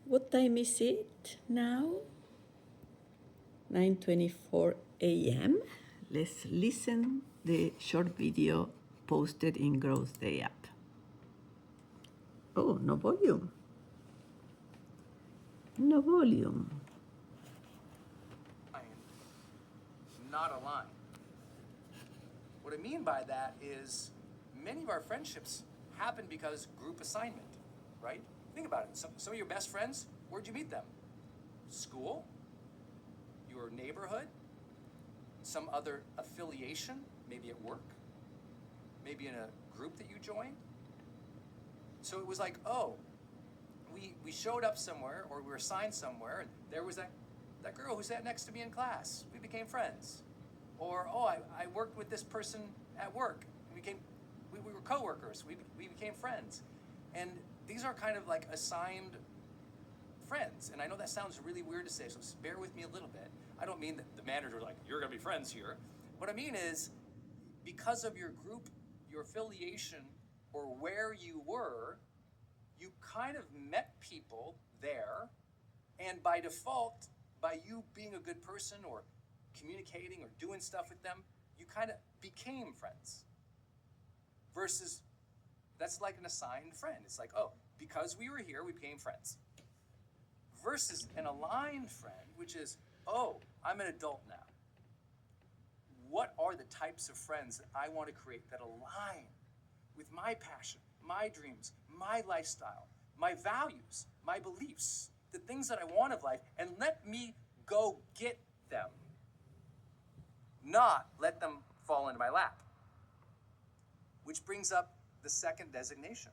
What time is it now? 9:24 a.m. Let's listen the short video posted in Growth Day app. Oh, no volume. No volume. Not aligned. What I mean by that is many of our friendships happen because group assignment, right? Think about it. Some of your best friends, where'd you meet them? School? Your neighborhood? Some other affiliation, maybe at work? Maybe in a group that you joined? So it was like, oh, we showed up somewhere, or we were assigned somewhere, and there was that girl who sat next to me in class. We became friends. Or, oh, I worked with this person at work. We were coworkers. We became friends. And these are kind of like assigned friends. And I know that sounds really weird to say, so bear with me a little bit. I don't mean that the manager like, you're gonna be friends here. What I mean is, because of your group, your affiliation, or where you were, you kind of met people there, and by default, by you being a good person or communicating or doing stuff with them, you kind of became friends. Versus, that's like an assigned friend. It's like, oh, because we were here, we became friends. Versus an aligned friend, which is, oh, I'm an adult now. What are the types of friends that I want to create that align with my passion, my dreams, my lifestyle, my values, my beliefs, the things that I want of life, and let me go get them, not let them fall into my lap. Which brings up the second designation.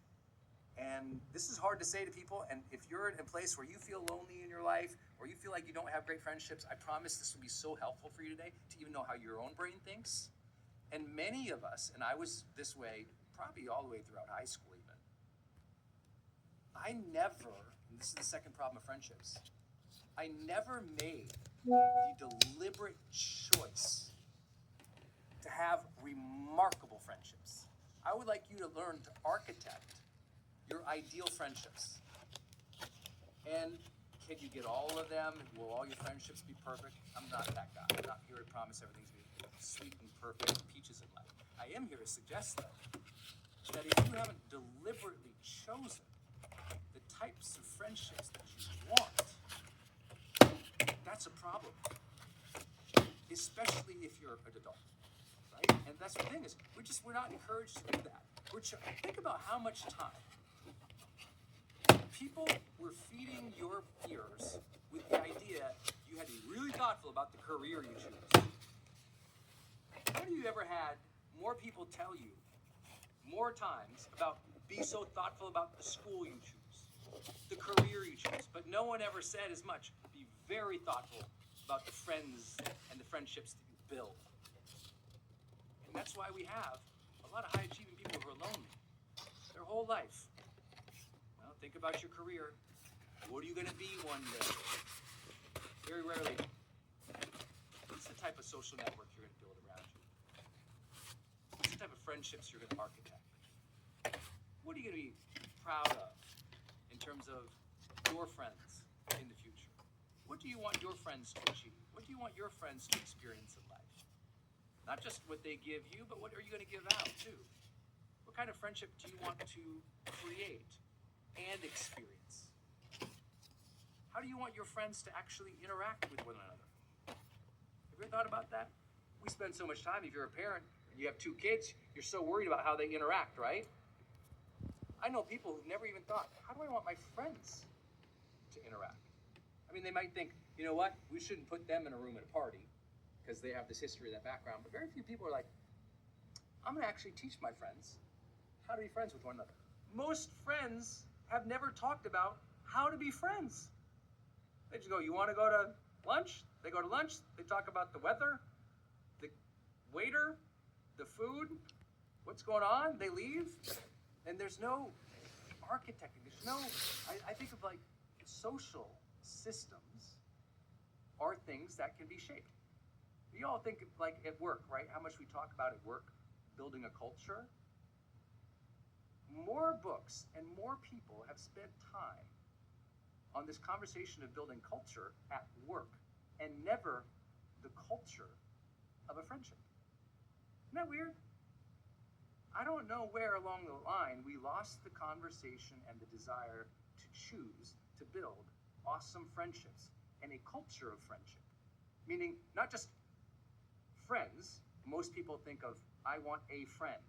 And this is hard to say to people, and if you're in a place where you feel lonely in your life, or you feel like you don't have great friendships, I promise this will be so helpful for you today to even know how your own brain thinks. And many of us, and I was this way probably all the way throughout high school even, I never, and this is the second problem of friendships, I never made the deliberate choice to have remarkable friendships. I would like you to learn to architect your ideal friendships. And can you get all of them? Will all your friendships be perfect? I'm not that guy. I'm not here to promise everything's going to be sweet and perfect, peaches and light. I am here to suggest, though, that if you haven't deliberately chosen the types of friendships that you want, that's a problem. Especially if you're an adult, right? And that's the thing is, we're not encouraged to do that. Think about how much time people were feeding your ears with the idea you had to be really thoughtful about the career you choose. How many of you ever had more people tell you more times about be so thoughtful about the school you choose, the career you choose, but no one ever said as much, be very thoughtful about the friends and the friendships that you build. And that's why we have a lot of high-achieving people who are lonely their whole life. Well, think about your career. What are you going to be one day? Very rarely. What's the type of social network you're going to build around you? What's the type of friendships you're going to architect? What are you going to be proud of in terms of your friends in the future? What do you want your friends to achieve? What do you want your friends to experience in life? Not just what they give you, but what are you going to give out too? What kind of friendship do you want to create and experience? How do you want your friends to actually interact with one another? Have you ever thought about that? We spend so much time, if you're a parent and you have two kids, you're so worried about how they interact, right? I know people who've never even thought, how do I want my friends to interact? I mean, they might think, you know what, we shouldn't put them in a room at a party because they have this history, that background. But very few people are like, I'm going to actually teach my friends how to be friends with one another. Most friends have never talked about how to be friends. They just go, you want to go to lunch? They go to lunch. They talk about the weather, the waiter, the food, what's going on. They leave. And there's no architecting. There's no, I think of like social systems are things that can be shaped. You all think like at work, right? How much we talk about at work, building a culture. More books and more people have spent time on this conversation of building culture at work and never the culture of a friendship. Isn't that weird? I don't know where along the line we lost the conversation and the desire to choose to build awesome friendships and a culture of friendship. Meaning not just friends. Most people think of, I want a friend,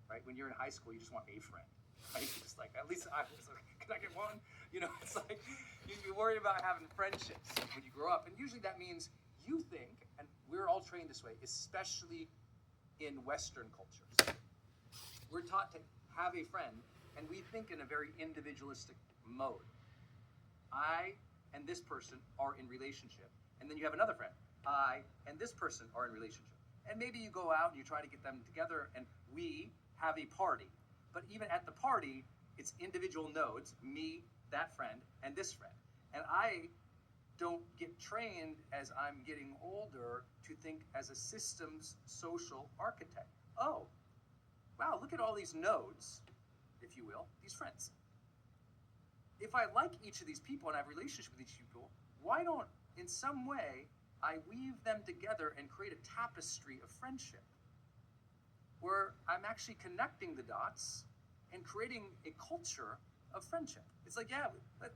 right? When you're in high school, you just want a friend, right? You're just like, at least I was like, can I get one? You know, it's like, you're worried about having friendships when you grow up. And usually that means you think, and we're all trained this way, especially in Western cultures. We're taught to have a friend, and we think in a very individualistic mode. I and this person are in relationship. And then you have another friend. I and this person are in relationship. And maybe you go out and you try to get them together, and we have a party. But even at the party, it's individual nodes, me, that friend, and this friend. And I don't get trained as I'm getting older to think as a systems social architect. Oh, wow, look at all these nodes, if you will, these friends. If I like each of these people and I have a relationship with each people, why don't, in some way, I weave them together and create a tapestry of friendship where I'm actually connecting the dots and creating a culture of friendship. It's like, yeah,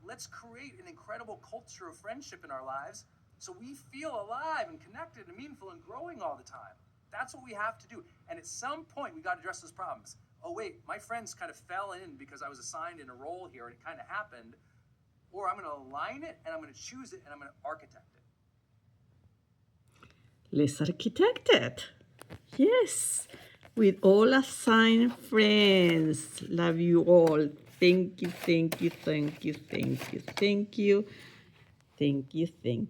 let's create an incredible culture of friendship in our lives so we feel alive and connected and meaningful and growing all the time. That's what we have to do. And at some point, we got to address those problems. Oh, wait, my friends kind of fell in because I was assigned in a role here and it kind of happened. Or I'm going to align it and I'm going to choose it and I'm going to architect it. Let's architect it. Yes, with all assigned friends. Love you all. Thank you, thank you, thank you, thank you, thank you, thank you, thank you.